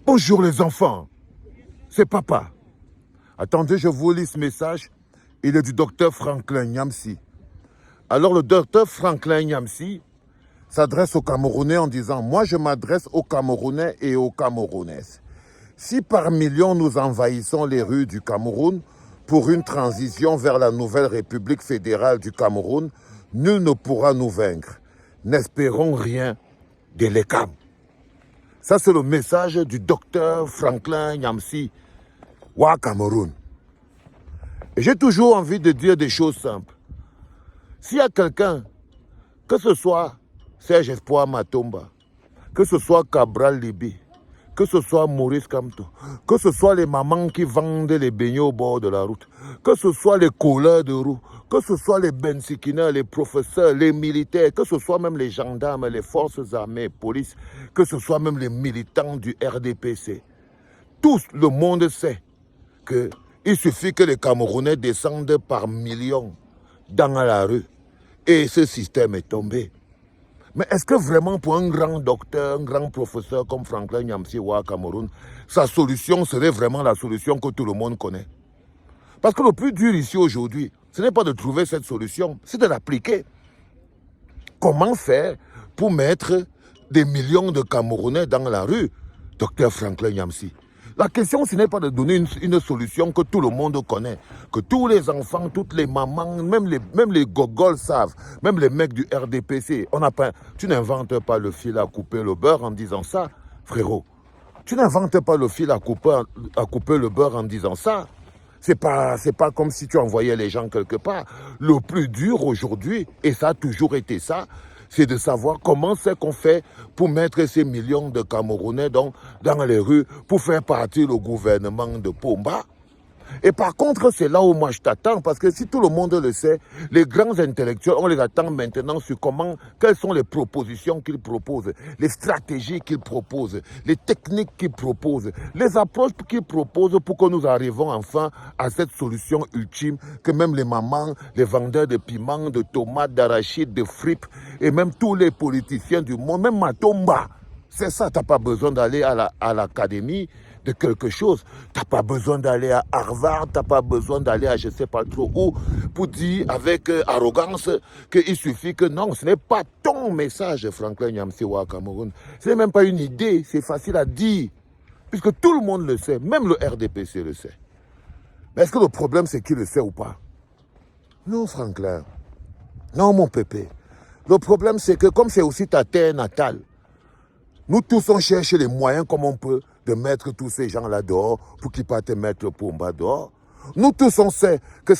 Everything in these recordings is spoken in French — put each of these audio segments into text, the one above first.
Bonjour les enfants, c'est papa. Attendez, je vous lis ce message. Il est du docteur Franklin Nyamsi. Alors le docteur Franklin Nyamsi s'adresse aux Camerounais en disant « Moi je m'adresse aux Camerounais et aux Camerounaises. Si par millions nous envahissons les rues du Cameroun pour une transition vers la nouvelle République fédérale du Cameroun, nul ne pourra nous vaincre. N'espérons rien de l'ECAM. » Ça, c'est le message du docteur Franklin Nyamsi, Wa Cameroun. Et j'ai toujours envie de dire des choses simples. S'il y a quelqu'un, que ce soit Serge Espoir Matomba, que ce soit Cabral Libi, que ce soit Maurice Kamto, que ce soit les mamans qui vendent les beignets au bord de la route, que ce soit les colleurs de roues, que ce soit les bensikineurs, les professeurs, les militaires, que ce soit même les gendarmes, les forces armées, police, que ce soit même les militants du RDPC. Tout le monde sait qu'il suffit que les Camerounais descendent par millions dans la rue et ce système est tombé. Mais est-ce que vraiment pour un grand docteur, un grand professeur comme Franklin Nyamsi au Cameroun, sa solution serait vraiment la solution que tout le monde connaît? Parce que le plus dur ici aujourd'hui, ce n'est pas de trouver cette solution, c'est de l'appliquer. Comment faire pour mettre des millions de Camerounais dans la rue, docteur Franklin Nyamsi? La question, ce n'est pas de donner une solution que tout le monde connaît, que tous les enfants, toutes les mamans, même les gogols savent, même les mecs du RDPC. Tu n'inventes pas le fil à couper le beurre en disant ça, frérot. Tu n'inventes pas le fil à couper le beurre en disant ça. C'est pas comme si tu envoyais les gens quelque part. Le plus dur aujourd'hui, et ça a toujours été ça, c'est de savoir comment c'est qu'on fait pour mettre ces millions de Camerounais dans les rues, pour faire partir le gouvernement de Pomba. Et par contre, c'est là où moi je t'attends, parce que si tout le monde le sait, les grands intellectuels, on les attend maintenant sur quelles sont les propositions qu'ils proposent, les stratégies qu'ils proposent, les techniques qu'ils proposent, les approches qu'ils proposent pour que nous arrivions enfin à cette solution ultime que même les mamans, les vendeurs de piments, de tomates, d'arachides, de fripes, et même tous les politiciens du monde, même Matomba, c'est ça, tu n'as pas besoin d'aller à l'académie de quelque chose. Tu n'as pas besoin d'aller à Harvard, tu n'as pas besoin d'aller à je ne sais pas trop où pour dire avec arrogance qu'il suffit que non, ce n'est pas ton message, Franklin Nyamsi au Cameroun. Ce n'est même pas une idée, c'est facile à dire. Puisque tout le monde le sait, même le RDPC le sait. Mais est-ce que le problème c'est qu'il le sait ou pas? Non, Franklin. Non, mon pépé. Le problème c'est que comme c'est aussi ta terre natale, nous tous on cherche les moyens comme on peut de mettre tous ces gens-là dehors pour qu'ils partent mettre Pomba dehors. Nous tous on sait que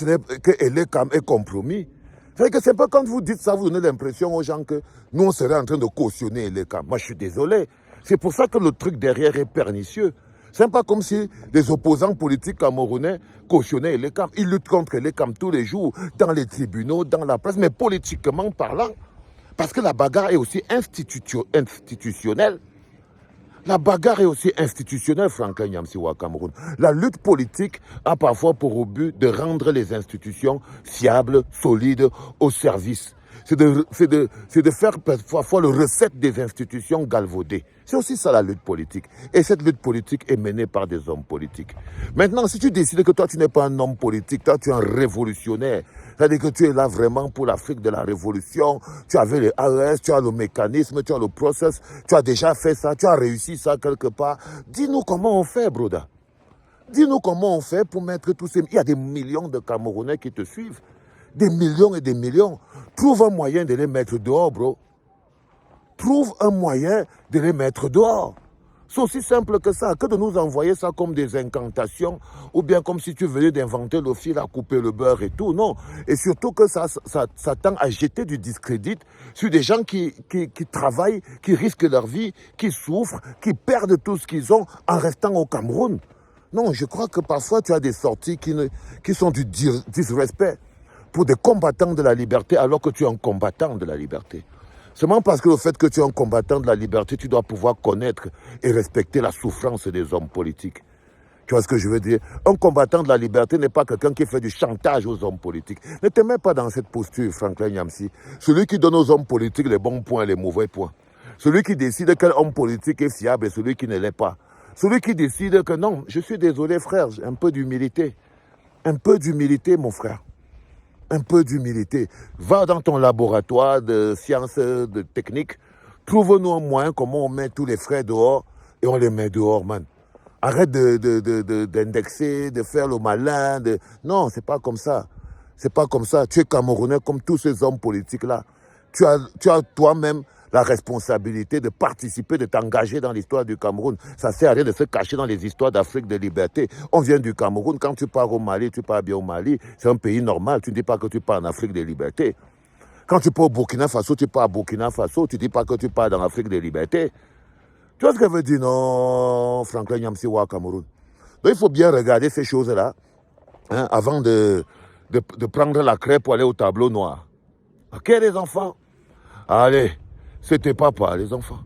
l'ECAM est compromis. C'est que c'est pas quand vous dites ça, vous donnez l'impression aux gens que nous on serait en train de cautionner l'ECAM. Moi je suis désolé. C'est pour ça que le truc derrière est pernicieux. C'est pas comme si les opposants politiques camerounais cautionnaient l'ECAM. Ils luttent contre l'ECAM tous les jours, dans les tribunaux, dans la presse, mais politiquement parlant. Parce que la bagarre est aussi institutionnelle. La bagarre est aussi institutionnelle, Franklin Nyamsi au Cameroun. La lutte politique a parfois pour but de rendre les institutions fiables, solides, au service. C'est de faire parfois le recette des institutions galvaudées. C'est aussi ça la lutte politique. Et cette lutte politique est menée par des hommes politiques. Maintenant, si tu décides que toi tu n'es pas un homme politique, toi tu es un révolutionnaire, c'est-à-dire que tu es là vraiment pour l'Afrique de la révolution, tu avais les AES, tu as le mécanisme, tu as le process, tu as déjà fait ça, tu as réussi ça quelque part. Dis-nous comment on fait, broda. Dis-nous comment on fait pour mettre tous ces... Il y a des millions de Camerounais qui te suivent. Des millions et des millions. Trouve un moyen de les mettre dehors, bro. Trouve un moyen de les mettre dehors. C'est aussi simple que ça, que de nous envoyer ça comme des incantations, ou bien comme si tu venais d'inventer le fil à couper le beurre et tout, non. Et surtout que ça tend à jeter du discrédit sur des gens qui travaillent, qui risquent leur vie, qui souffrent, qui perdent tout ce qu'ils ont en restant au Cameroun. Non, je crois que parfois tu as des sorties qui sont du disrespect pour des combattants de la liberté alors que tu es un combattant de la liberté. Seulement parce que le fait que tu es un combattant de la liberté, tu dois pouvoir connaître et respecter la souffrance des hommes politiques. Tu vois ce que je veux dire? Un combattant de la liberté n'est pas quelqu'un qui fait du chantage aux hommes politiques. Ne te mets pas dans cette posture, Franklin Nyamsi. Celui qui donne aux hommes politiques les bons points et les mauvais points. Celui qui décide quel homme politique est fiable et celui qui ne l'est pas. Celui qui décide que non, je suis désolé frère, j'ai un peu d'humilité. Un peu d'humilité mon frère. Un peu d'humilité. Va dans ton laboratoire de sciences, de technique. Trouve-nous un moyen comment on met tous les frères dehors et on les met dehors, man. Arrête d'indexer, de faire le malin. Non, c'est pas comme ça. C'est pas comme ça. Tu es Camerounais comme tous ces hommes politiques-là. Tu as toi-même la responsabilité de participer, de t'engager dans l'histoire du Cameroun. Ça sert à rien de se cacher dans les histoires d'Afrique de liberté. On vient du Cameroun. Quand tu pars au Mali, tu pars bien au Mali. C'est un pays normal. Tu ne dis pas que tu pars en Afrique de liberté. Quand tu pars au Burkina Faso, tu pars à Burkina Faso. Tu ne dis pas que tu pars dans l'Afrique de liberté. Tu vois ce que veut dire, non, Franklin Nyamsi ou Cameroun. Donc il faut bien regarder ces choses-là hein, avant de prendre la craie pour aller au tableau noir. Ok les enfants? Allez, c'était papa les enfants.